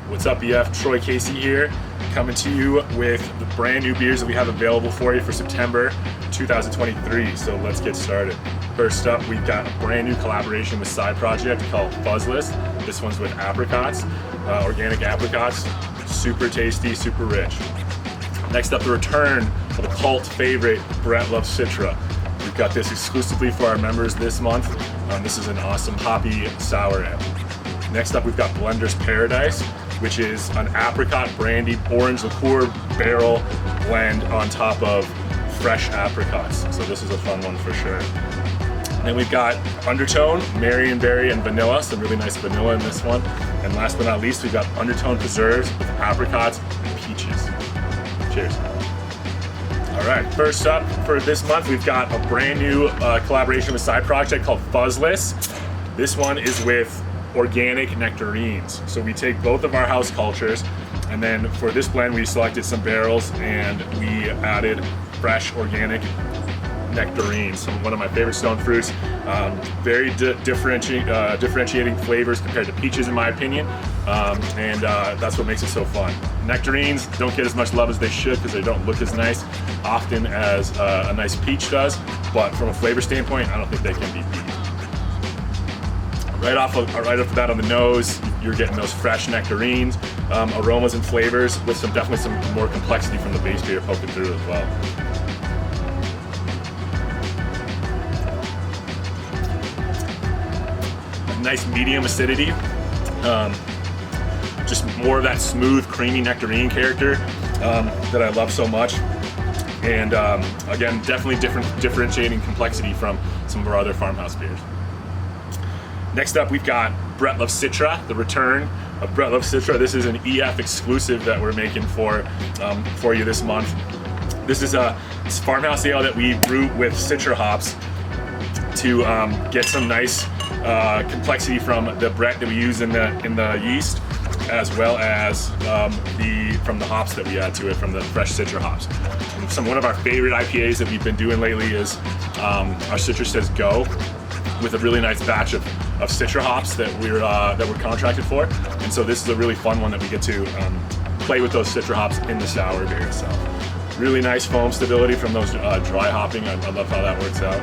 What's up, EF? Troy Casey here, coming to you with the brand new beers that we have available for you for September 2023. So let's get started. First up, we've got a brand new collaboration with Sdide project called Fuzzless. This one's with apricots, organic apricots, super tasty, super rich. Next up, the return of the cult favorite, Brett loves Citra. We've got this exclusively for our members this month. This is an awesome hoppy sour ale. Next up, we've got Blender's Paradise, which is an apricot brandy orange liqueur barrel blend on top of fresh apricots. So this is a fun one for sure. Then we've got Undertone, Marionberry, and Vanilla, some really nice vanilla in this one. And last but not least, we've got Undertone Preserves with apricots and peaches. Cheers. All right, first up for this month, we've got a brand new collaboration with Sdide project called Fuzzless. This one is with organic nectarines. So we take both of our house cultures, and then for this blend, we selected some barrels and we added fresh organic nectarines, one of my favorite stone fruits. Very differentiating flavors compared to peaches in my opinion, and that's what makes it so fun. Nectarines don't get as much love as they should because they don't look as nice often as a nice peach does, but from a flavor standpoint, I don't think they can be beat. Right off the bat on the nose, you're getting those fresh nectarines, aromas and flavors with definitely some more complexity from the base beer poking through as well. Nice medium acidity, just more of that smooth, creamy nectarine character that I love so much. And again, definitely differentiating complexity from some of our other farmhouse beers. Next up, we've got Brett loves Citra, the return of Brett loves Citra. This is an EF exclusive that we're making for you this month. This is a farmhouse ale that we brew with Citra hops to get some nice complexity from the Brett that we use in the yeast, as well as from the hops that we add to it from the fresh Citra hops. One of our favorite IPAs that we've been doing lately is our Citra Says Go, with a really nice batch of Citra hops that we're contracted for, and so this is a really fun one that we get to play with those Citra hops in the sour beer itself. Really nice foam stability from those dry hopping. I love how that works out.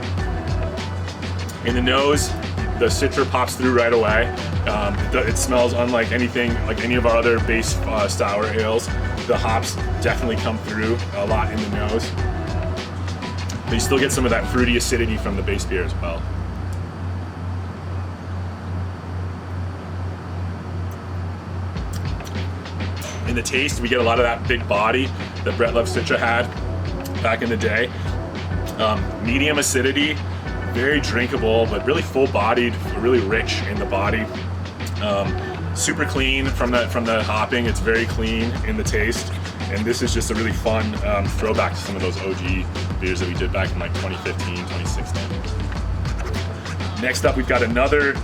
In the nose, the Citra pops through right away. It smells unlike anything, like any of our other base sour ales. The hops definitely come through a lot in the nose, but you still get some of that fruity acidity from the base beer as well. In the taste, we get a lot of that big body that Brett loves Citra had back in the day. Medium acidity, very drinkable, but really full-bodied, really rich in the body. Super clean from the hopping. It's very clean in the taste, and this is just a really fun throwback to some of those OG beers that we did back in like 2015, 2016. Next up, we've got another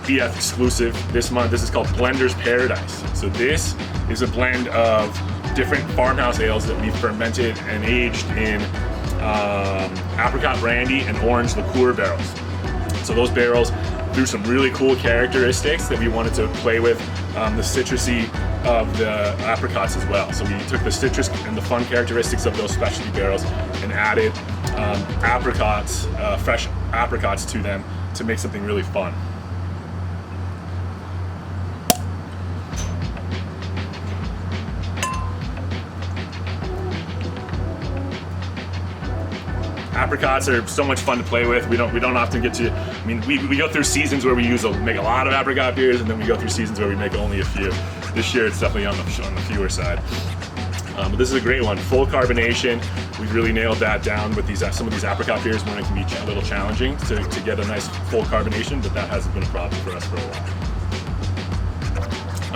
EF exclusive this month. This is called Blender's Paradise. So this is a blend of different farmhouse ales that we've fermented and aged in apricot brandy and orange liqueur barrels. So those barrels, through some really cool characteristics that we wanted to play with the citrusy of the apricots as well. So we took the citrus and the fun characteristics of those specialty barrels and added fresh apricots to them to make something really fun. Apricots are so much fun to play with. We don't often get to. I mean, we go through seasons where we make a lot of apricot beers, and then we go through seasons where we make only a few. This year, it's definitely on the fewer side. But this is a great one. Full carbonation. We've really nailed that down with some of these apricot beers when it can be a little challenging to get a nice full carbonation, but that hasn't been a problem for us for a while.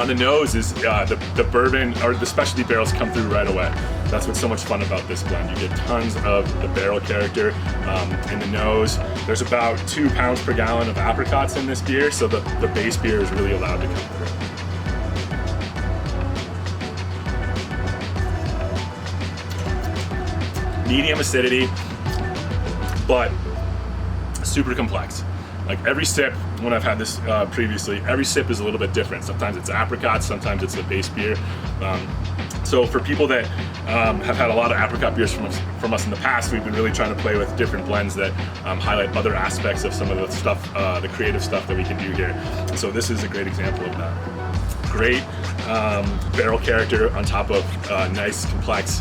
On the nose is the bourbon, or the specialty barrels come through right away. That's what's so much fun about this blend. You get tons of the barrel character in the nose. There's about 2 pounds per gallon of apricots in this beer, so the base beer is really allowed to come through. Medium acidity, but super complex. Like every sip when I've had this previously, every sip is a little bit different. Sometimes it's apricot, sometimes it's the base beer. So for people that have had a lot of apricot beers from us in the past, we've been really trying to play with different blends that highlight other aspects of some of the stuff, the creative stuff that we can do here. So this is a great example of that. Great barrel character on top of nice, complex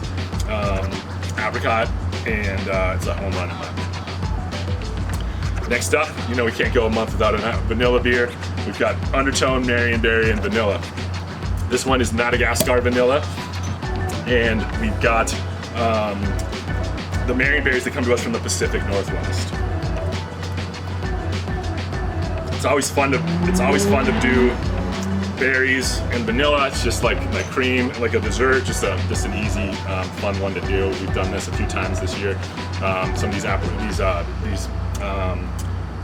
apricot, and it's a home run in my opinion. Next up, you know we can't go a month without a vanilla beer. We've got Undertone, Marionberry, and Vanilla. This one is Madagascar Vanilla, and we've got the Marionberries that come to us from the Pacific Northwest. It's always fun to do berries and vanilla. It's just like cream, like a dessert, just an easy, fun one to do. We've done this a few times this year. Some of these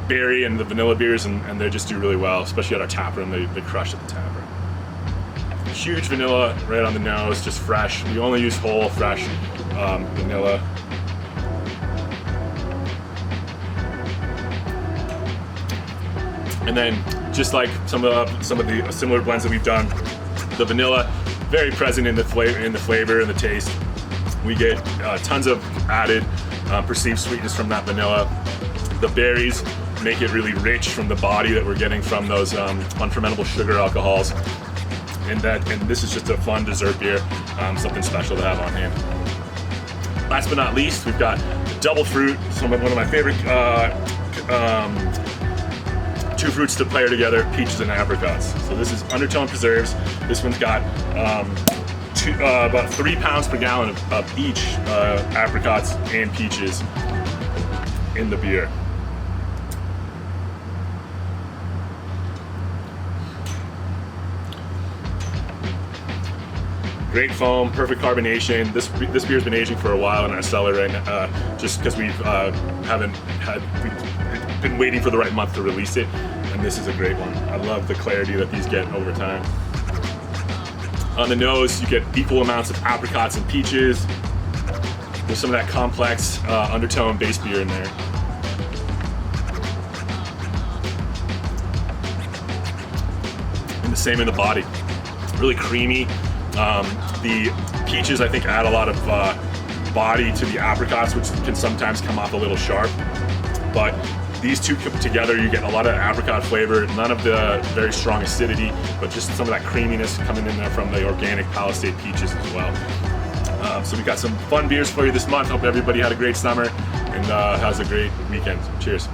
berry and the vanilla beers, and they just do really well, especially at our tap room. They crush at the tap room. Huge vanilla right on the nose, just fresh. We only use whole, fresh vanilla. And then, just like some of the similar blends that we've done, the vanilla very present in the flavor and the taste. We get tons of added perceived sweetness from that vanilla. The berries make it really rich from the body that we're getting from those unfermentable sugar alcohols. And this is just a fun dessert beer, something special to have on hand. Last but not least, we've got double fruit, one of my favorite two fruits to pair together, peaches and apricots. So this is Undertone preserves. This one's got about 3 pounds per gallon of each apricots and peaches in the beer. Great foam, perfect carbonation. This beer's been aging for a while in our cellar right now, just because we've been waiting for the right month to release it, and this is a great one. I love the clarity that these get over time. On the nose, you get equal amounts of apricots and peaches. There's some of that complex Undertone base beer in there. And the same in the body. Really creamy. The peaches, I think, add a lot of body to the apricots, which can sometimes come off a little sharp. But these two together, you get a lot of apricot flavor, none of the very strong acidity, but just some of that creaminess coming in there from the organic Palisade peaches as well. So we got some fun beers for you this month. Hope everybody had a great summer and has a great weekend. Cheers.